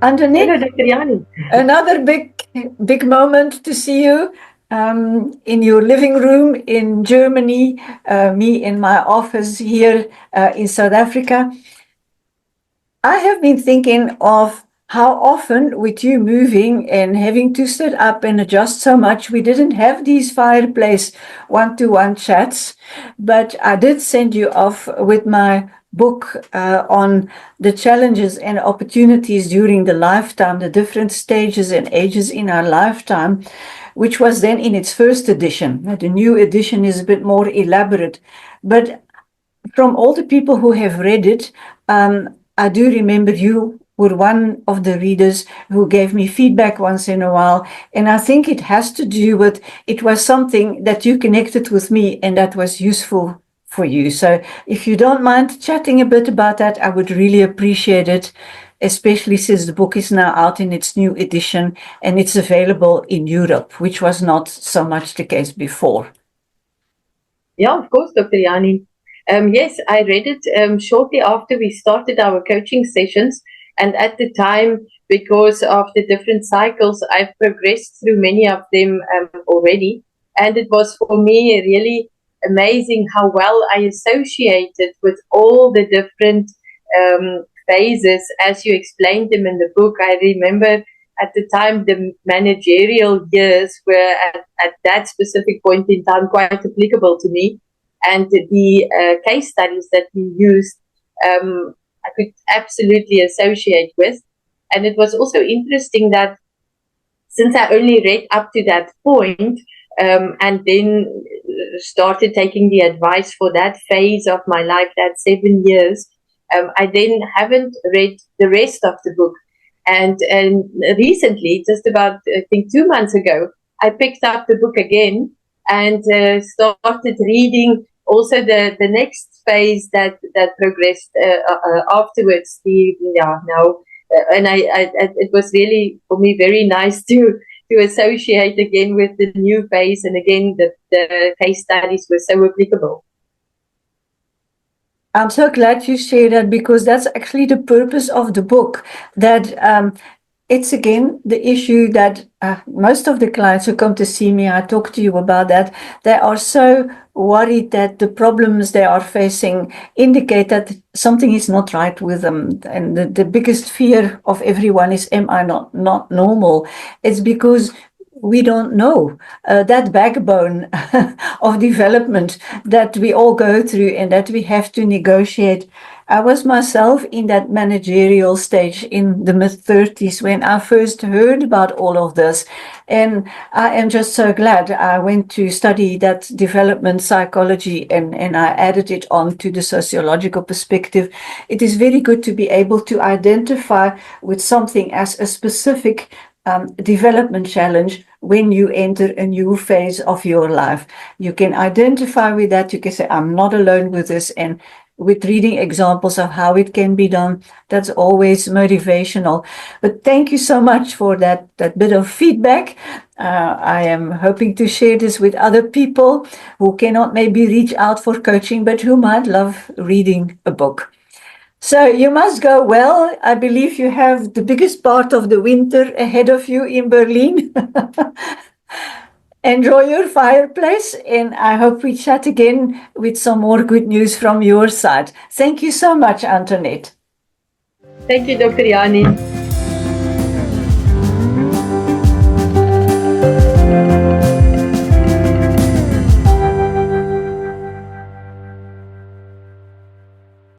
Anthonette, Hello, Dr. Janin. another big moment to see you in your living room in Germany, me in my office here in South Africa. I have been thinking of how often, with you moving and having to sit up and adjust so much, we didn't have these fireplace one-to-one chats. But I did send you off with my book on the challenges and opportunities during the lifetime, the different stages and ages in our lifetime, which was then in its first edition. The new edition is a bit more elaborate. But from all the people who have read it, I do remember you were one of the readers who gave me feedback once in a while. And I think it has to do with, it was something that you connected with me and that was useful for you. So if you don't mind chatting a bit about that, I would really appreciate it, especially since the book is now out in its new edition and it's available in Europe, which was not so much the case before. Yeah, of course, Dr. Janin. Yes, I read it shortly after we started our coaching sessions. And at the time, because of the different cycles, I've progressed through many of them already. And it was for me really amazing how well I associated with all the different phases as you explained them in the book. I remember at the time the managerial years were at that specific point in time quite applicable to me. And the case studies that we used, I could absolutely associate with. And it was also interesting that since I only read up to that point, and then started taking the advice for that phase of my life, that 7 years, I then haven't read the rest of the book. And recently, just about, I think 2 months ago, I picked up the book again and started reading also the next phase that progressed afterwards. And it was really for me very nice to associate again with the new phase, and again the case studies were so applicable. I'm so glad you share that, because that's actually the purpose of the book, that it's again the issue that most of the clients who come to see me, I talk to you about that, they are so worried that the problems they are facing indicate that something is not right with them. And the biggest fear of everyone is, am I not normal? It's because we don't know that backbone of development that we all go through and that we have to negotiate. I was myself in that managerial stage in the mid-30s when I first heard about all of this. And I am just so glad I went to study that development psychology and I added it on to the sociological perspective. It is very good to be able to identify with something as a specific development challenge when you enter a new phase of your life. You can identify with that. You can say, I'm not alone with this. And with reading examples of how it can be done, that's always motivational. But thank you so much for that bit of feedback. I am hoping to share this with other people who cannot maybe reach out for coaching, but who might love reading a book. So you must go well. I believe you have the biggest part of the winter ahead of you in Berlin. Enjoy your fireplace, and I hope we chat again with some more good news from your side. Thank you so much, Anthonette. Thank you, Dr. Janin.